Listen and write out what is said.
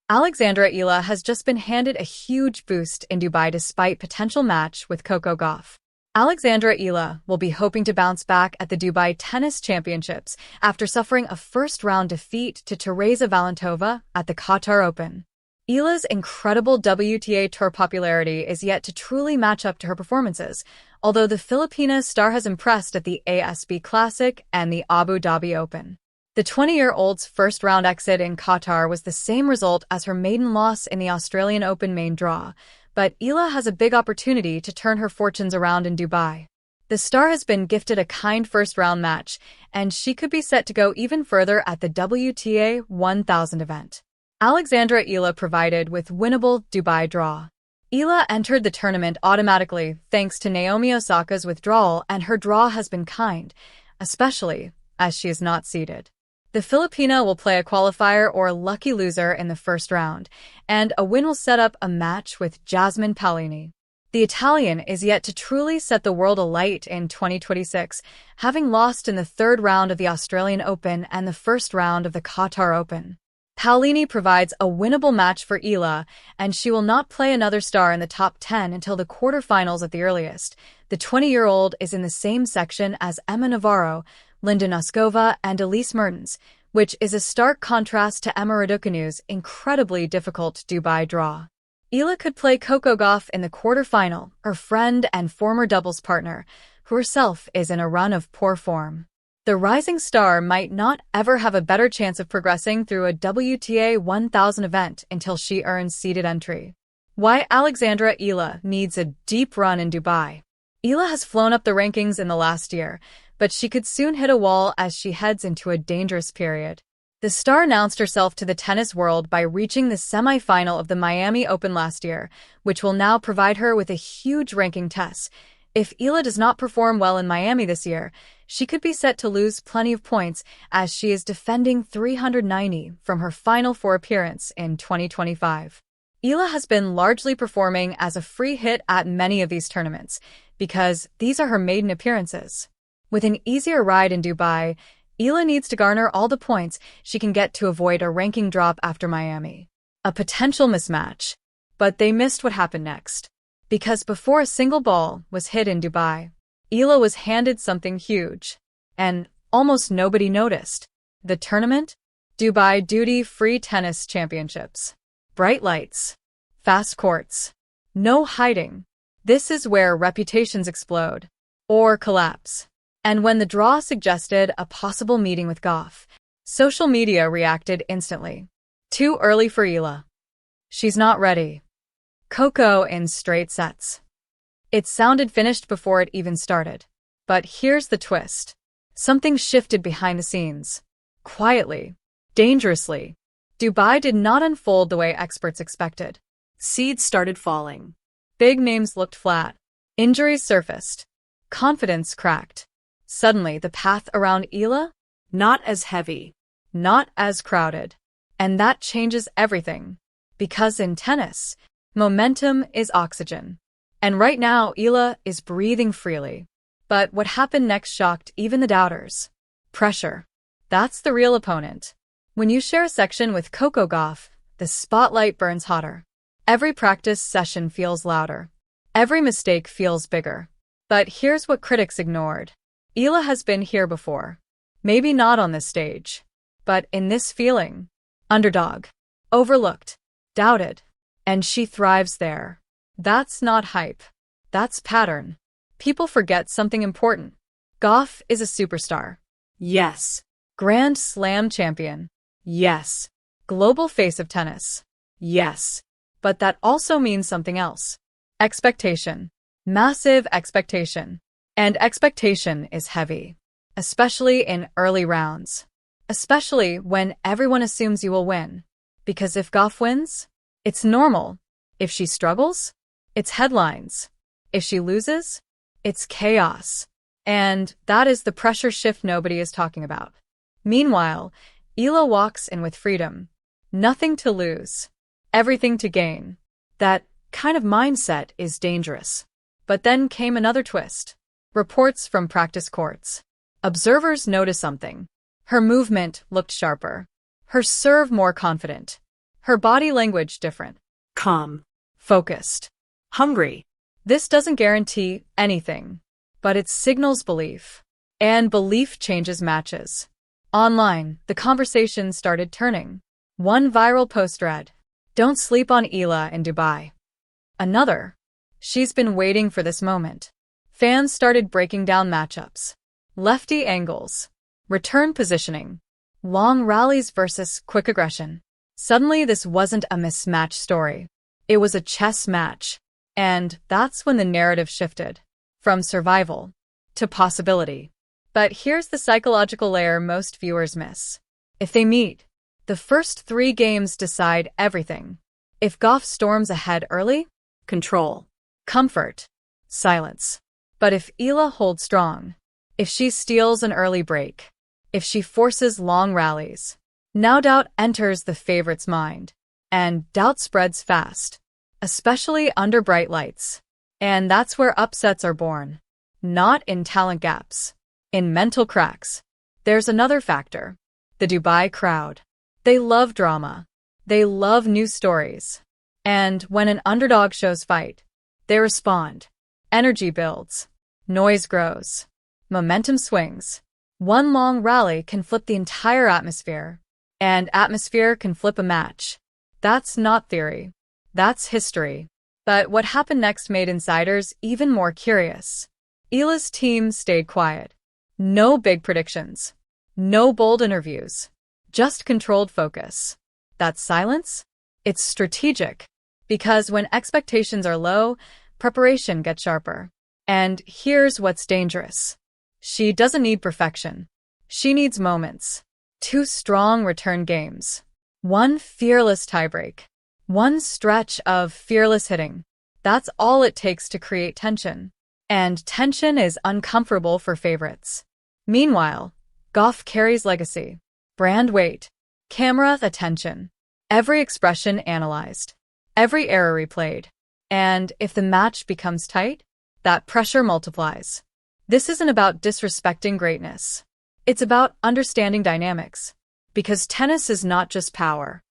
Alexandra Eala has just been handed a huge boost in Dubai despite potential match with Coco Gauff. Alexandra Eala will be hoping to bounce back at the Dubai Tennis Championships after suffering a first-round defeat to Teresa Valentova at the Qatar Open. Eala's incredible WTA Tour popularity is yet to truly match up to her performances, although the Filipina star has impressed at the ASB Classic and the Abu Dhabi Open. The 20-year-old's first-round exit in Qatar was the same result as her maiden loss in the Australian Open main draw, but Eala has a big opportunity to turn her fortunes around in Dubai. The star has been gifted a kind first-round match, and she could be set to go even further at the WTA 1000 event. Alexandra Eala provided with winnable Dubai draw. Eala entered the tournament automatically thanks to Naomi Osaka's withdrawal, and her draw has been kind, especially as she is not seeded. The Filipina will play a qualifier or lucky loser in the first round, and a win will set up a match with Jasmine Paolini. The Italian is yet to truly set the world alight in 2026, having lost in the third round of the Australian Open and the first round of the Qatar Open. Paolini provides a winnable match for Eala, and she will not play another star in the top 10 until the quarterfinals at the earliest. The 20-year-old is in the same section as Emma Navarro, Linda Noskova, and Elise Mertens, which is a stark contrast to Emma Raducanu's incredibly difficult Dubai draw. Eala could play Coco Gauff in the quarterfinal, her friend and former doubles partner, who herself is in a run of poor form. The rising star might not ever have a better chance of progressing through a WTA 1000 event until she earns seeded entry. Why Alexandra Eala needs a deep run in Dubai. Eala has flown up the rankings in the last year, but she could soon hit a wall as she heads into a dangerous period. The star announced herself to the tennis world by reaching the semi-final of the Miami Open last year, which will now provide her with a huge ranking test. If Eala does not perform well in Miami this year, she could be set to lose plenty of points as she is defending 390 from her Final Four appearance in 2025. Eala has been largely performing as a free hit at many of these tournaments because these are her maiden appearances. With an easier ride in Dubai, Eala needs to garner all the points she can get to avoid a ranking drop after Miami. A potential mismatch. But they missed what happened next. Because before a single ball was hit in Dubai, Eala was handed something huge. And almost nobody noticed. The tournament? Dubai Duty-Free Tennis Championships. Bright lights. Fast courts. No hiding. This is where reputations explode. Or collapse. And when the draw suggested a possible meeting with Gauff, social media reacted instantly. Too early for Eala. She's not ready. Coco in straight sets. It sounded finished before it even started. But here's the twist. Something shifted behind the scenes. Quietly. Dangerously. Dubai did not unfold the way experts expected. Seeds started falling. Big names looked flat. Injuries surfaced. Confidence cracked. Suddenly, the path around Eala? Not as heavy. Not as crowded. And that changes everything. Because in tennis, momentum is oxygen. And right now, Eala is breathing freely. But what happened next shocked even the doubters. Pressure. That's the real opponent. When you share a section with Coco Gauff, the spotlight burns hotter. Every practice session feels louder. Every mistake feels bigger. But here's what critics ignored. Eala has been here before. Maybe not on this stage. But in this feeling. Underdog. Overlooked. Doubted. And she thrives there. That's not hype. That's pattern. People forget something important. Gauff is a superstar. Yes. Grand Slam champion. Yes. Global face of tennis. Yes. But that also means something else. Expectation. Massive expectation. And expectation is heavy. Especially in early rounds. Especially when everyone assumes you will win. Because if Gauff wins, it's normal. If she struggles, it's headlines. If she loses, it's chaos. And that is the pressure shift nobody is talking about. Meanwhile, Eala walks in with freedom. Nothing to lose. Everything to gain. That kind of mindset is dangerous. But then came another twist. Reports from practice courts. Observers noticed something. Her movement looked sharper. Her serve more confident. Her body language different. Calm. Focused. Hungry. This doesn't guarantee anything, but it signals belief. And belief changes matches. Online, the conversation started turning. One viral post read, "Don't sleep on Eala in Dubai." Another, "She's been waiting for this moment." Fans started breaking down matchups. Lefty angles. Return positioning. Long rallies versus quick aggression. Suddenly, this wasn't a mismatch story. It was a chess match. And that's when the narrative shifted. From survival to possibility. But here's the psychological layer most viewers miss. If they meet, the first 3 games decide everything. If Gauff storms ahead early, Control. comfort, silence. But if Eala holds strong, if she steals an early break, if she forces long rallies, now doubt enters the favorite's mind. And doubt spreads fast, especially under bright lights. And that's where upsets are born. Not in talent gaps, in mental cracks. There's another factor. The Dubai crowd. They love drama. They love news stories. And when an underdog shows fight, they respond. Energy builds. Noise grows. Momentum swings. One long rally can flip the entire atmosphere. And atmosphere can flip a match. That's not theory. That's history. But what happened next made insiders even more curious. Eala's team stayed quiet. No big predictions. No bold interviews. Just controlled focus. That silence? It's strategic. Because when expectations are low, preparation gets sharper. And here's what's dangerous. She doesn't need perfection. She needs moments. 2 strong return games. 1 fearless tiebreak. 1 stretch of fearless hitting. That's all it takes to create tension. And tension is uncomfortable for favorites. Meanwhile, Gauff carries legacy. Brand weight. Camera attention. Every expression analyzed. Every error replayed. And if the match becomes tight, that pressure multiplies. This isn't about disrespecting greatness. It's about understanding dynamics. Because tennis is not just power.